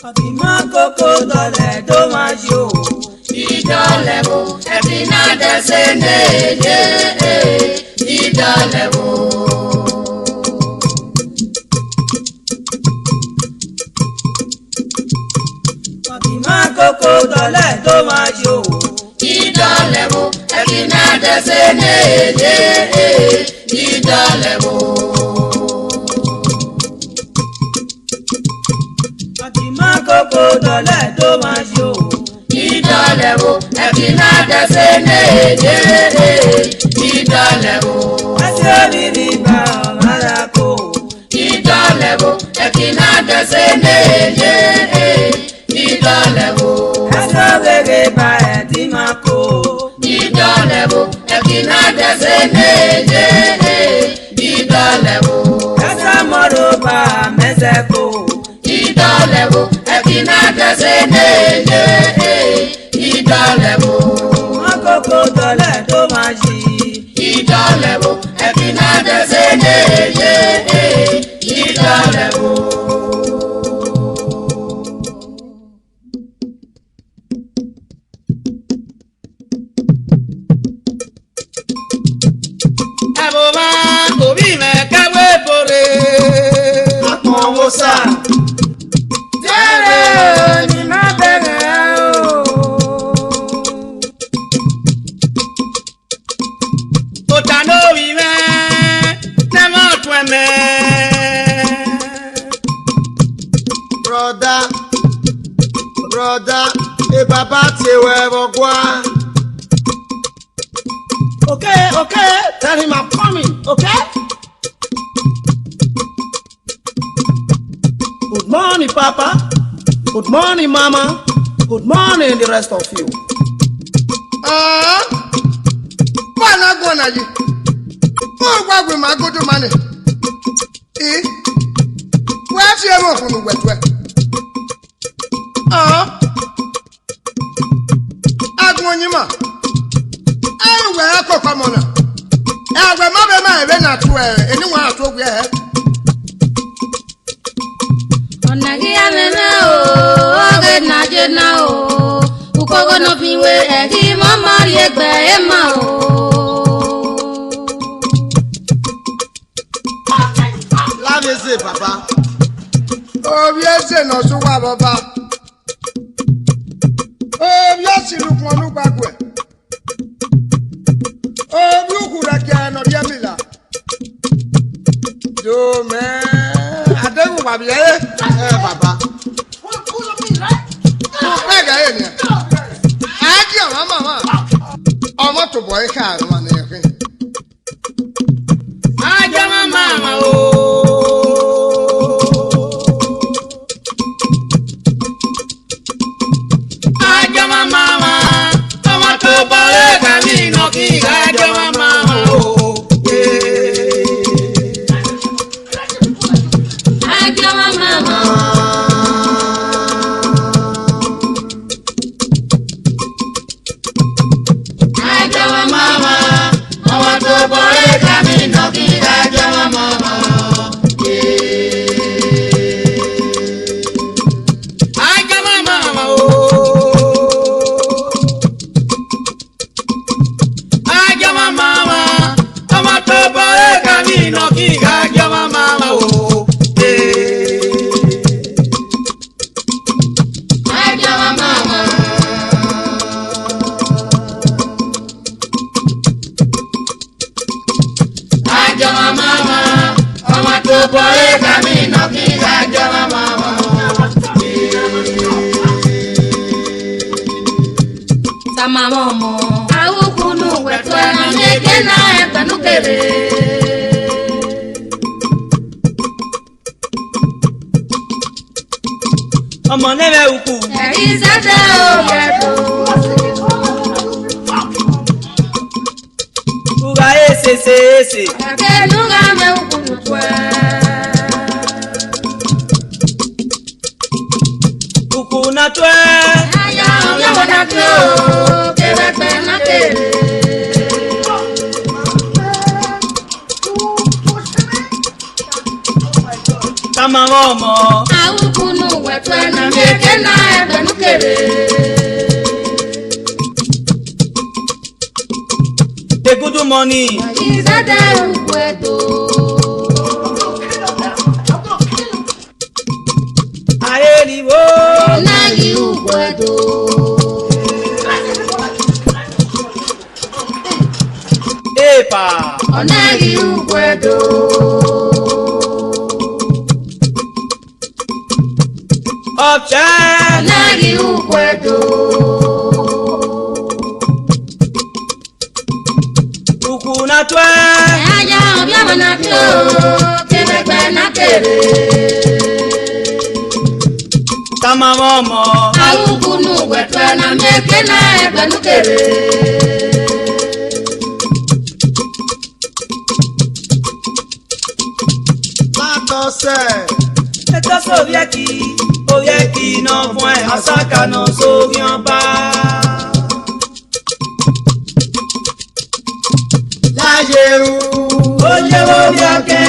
Fatima Coco dole do majo. Idolebo, Efina desene, idolebo. Fatima Coco dole do majo. Idolebo, Efina desene, idolebo. Fatima Coco dole do majo. Idolebo, Efina desene, idolebo. Asio biriba marako. Idolebo, Efina desene, idolebo. Asio biriba etimako. Idolebo, Efina desene, idolebo. Asa moroba meseko. Idolebo, Efina desene, idolebo. Coco dole do maji. Idolebo, Efina desene, idolebo. Aboma obi me kawe pore. Akon wosa. Tere ni ma bere o. Otano wi me na ma twa me. Brother, e baba te we bogwa. Okay, tell him I'm coming, okay? Good morning, Papa. Good morning, Mama. Good morning, the rest of you. Why not go na you? Why we ma go to money? Where's your mouth on the wet? Agwonyima. Where I come on. I remember my venat where anyone told me. Onagia now, get naje now. Ukogo no piwe, egi mama yegbe ema o. Love is it, Papa. Oh, yes, no, so what, Papa? Oh, yes, you look one look backward. Oh, you could have can of Yamila. Yo, man, I don't know what you are, Papa. I can't, Mamma. I'm not to boy, car, one. I got mama I got my mama. I want to buy a camino. I got my mama I got my mama. I got my mama. I want to buy a camino. I got my mama. I got my mama I got my mama. I want to buy a camino. I got my mama I got my mama. I got my mama. I want to buy a camino. I got my mama. Sama momo. Awukunu wetwa na mekena epanukere. ọmọ nẹ́rẹ̀ ukwu. Ẹ̀rí sẹ́tẹ̀ òyẹ̀dọ̀. Uga ese. Ẹ̀kẹ́ nuga mẹ́ ukunu pẹ́. Ukwu na twe. Aya ọ̀yẹ́wò na tó. Kẹ̀rẹ̀pẹ̀ na kéré. Kama ọmọ. Awukunu wẹ̀. wetwe na mieke na ebenukere. The good money. Izade Uhuedo. Aeliwo. Nagi Uhuedo. Epa. Nagi Uhuedo. Opcha. Nagi Uhuedo. Ukuna twe. Aya obiama na pio. Kebekbe na kere. Tama momo. Awukunu wetwe na mieke na ebenukere. Eto sovieki no fue asaka no soviamba. La Jeru. Oye voviake.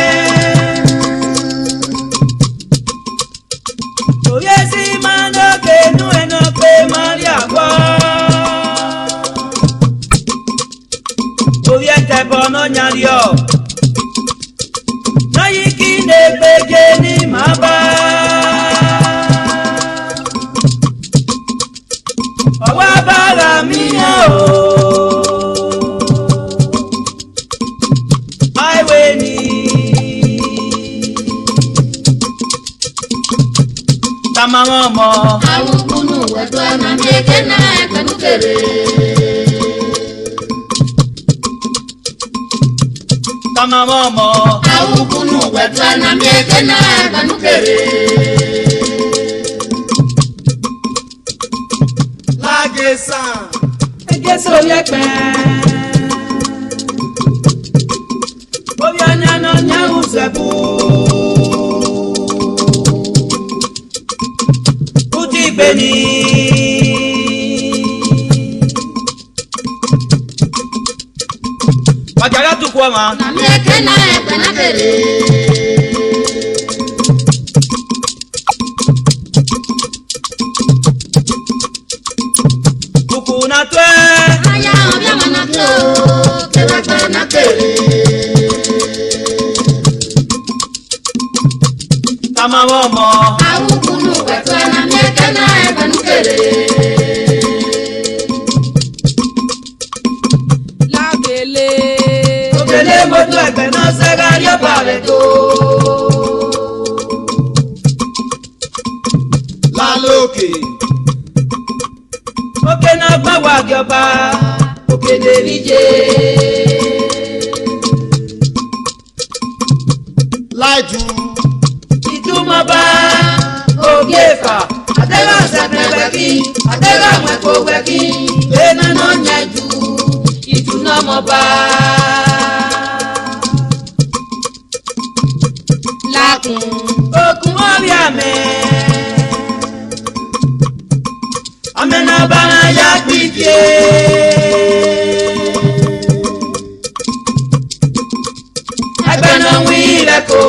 Oye si mando que no pe maria kwa. Oye te bono nyario. No yiki ne beje ni maba. Owa bara mi o. Highway ni. Tama momo. Awukunu wetwe na mieke na ebenukere. Tama momo. Awukunu wetwe na mieke na ebenukere. Lagesa. Ege so yepe. Obi anya no nya usebu. Uti beni. Wajara tu kwa ma. Na mieke na ebenukere. Ukuna twe. Aya obiama na pio. Kebekbe na kere. Tama momo. Awukunu wetwe na mieke na ebenukere. Lakele. Okele motu egbe no segari opare to. La Loke. Oke na gba wa gyoba. Oke derije. Laju. Itumaba. Ogefa. Adela sepebeki. Adela mwekoweki. Ena no nyaju. Itunamoba. Lakun. Okun obiame. Amena bana ya pitie. Agbana wile ko.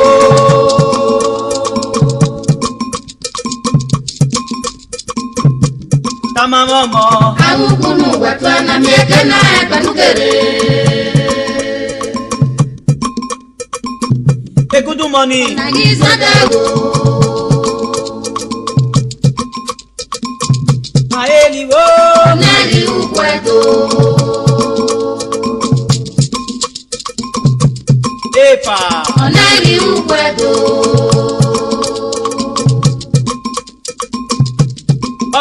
Tama momo. Awukunu wetwe na mieke na ebenukere. Ekudu money. Nagi Izade Aeliwo. Nagi Uhuedo. Epa. Nagi Uhuedo.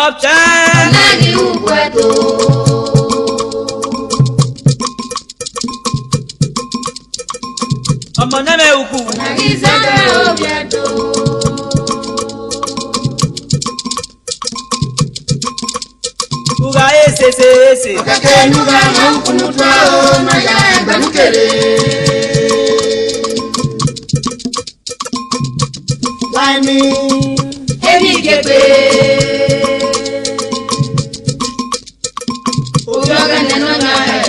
Opcha. Nagi Uhuedo. Ọmọ neme uku. Nagi Izade Uhuedo. Uga ese. Okeke nuga na ukunu twa o na ya ebenukere. Laini. Ebi gegbe. Obi ogene no nya he.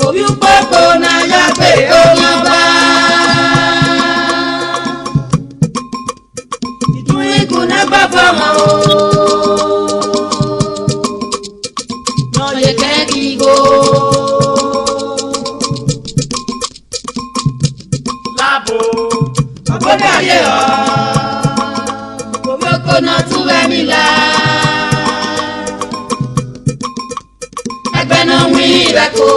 Obi ukpokpo na ya pe onye ọba. no ye kedigo Labo. obodo ye o obioko na tuwe mila egbe na wi reko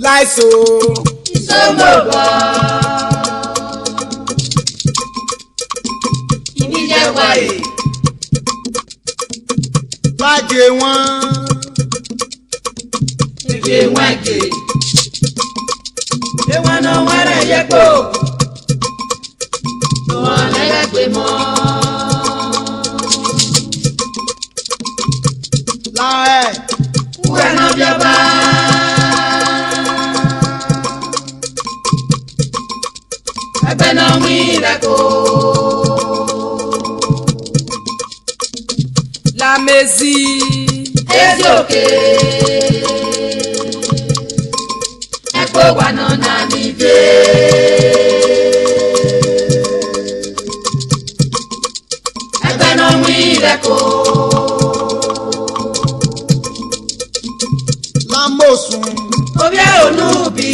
Laiso. isomobo ibije waye Bájé wọn. ibije wake ewa na wara yepo no alega pe mo Láẹ̀. uwe na biaba egbe na wi reko La Mezi. ezioke ekpo wa no na nibe egbe na wi reko La Mosun. obi onubi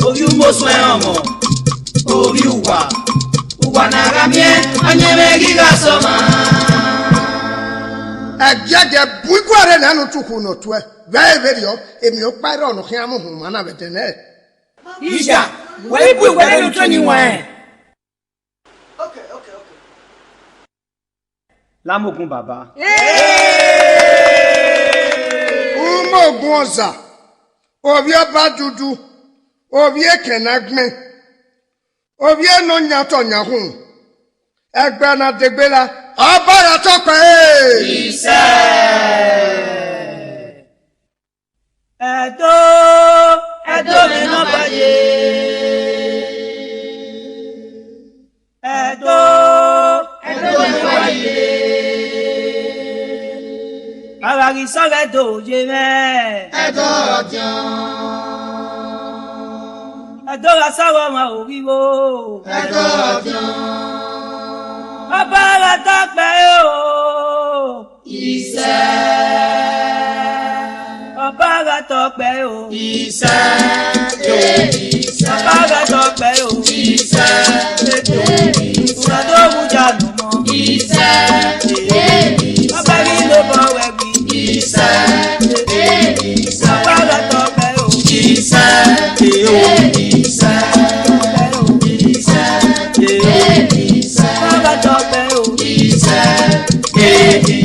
obi umosun ọmọ obi uwa na ramie onye megi ga sọma Ẹ̀jẹ̀jẹ̀ buikware nanu tukwu n'otu ẹ̀ bẹ́ẹ̀ bẹ́ẹ̀ yọ èmi ò parí ọ̀nà kí á mú hùn mọ́nà bẹ̀tẹ̀ náà. Isha. Where you where you training when? Lámògùn bàbá. Umo ogun ọ̀zà obi ọba dúdú obi ekènagbẹ́ obi ẹnu nyàtọ̀ nyàhùn ẹgbẹ́ náà dẹgbẹ́la ọba yàtọ̀ pẹ́ ẹ̀dọ́ mi náà báyé ẹ̀dọ́ mi báyé Arari sọ̀rọ̀ dòye mẹ́. ẹ̀dọ́ ọ̀jọ́ Ẹ̀dọ́ ra sọ̀rọ̀ ọmọ òríwo. ẹ̀dọ́ ọ̀jọ́ Ọba ara tọ́pẹ́ o. iṣẹ́ Ọba ara tọ́pẹ́ o. iṣẹ́ iṣẹ́ Ọba ara tọ́pẹ́ o. iṣẹ́ Ìtura tó wù jánu mọ́. iṣẹ́ Ọba rí ló bọ̀ wẹ̀wì. iṣẹ́ Ọba ara tọ́pẹ́ o. iṣẹ́ Ọba ara tọ́pẹ́ o. iṣẹ́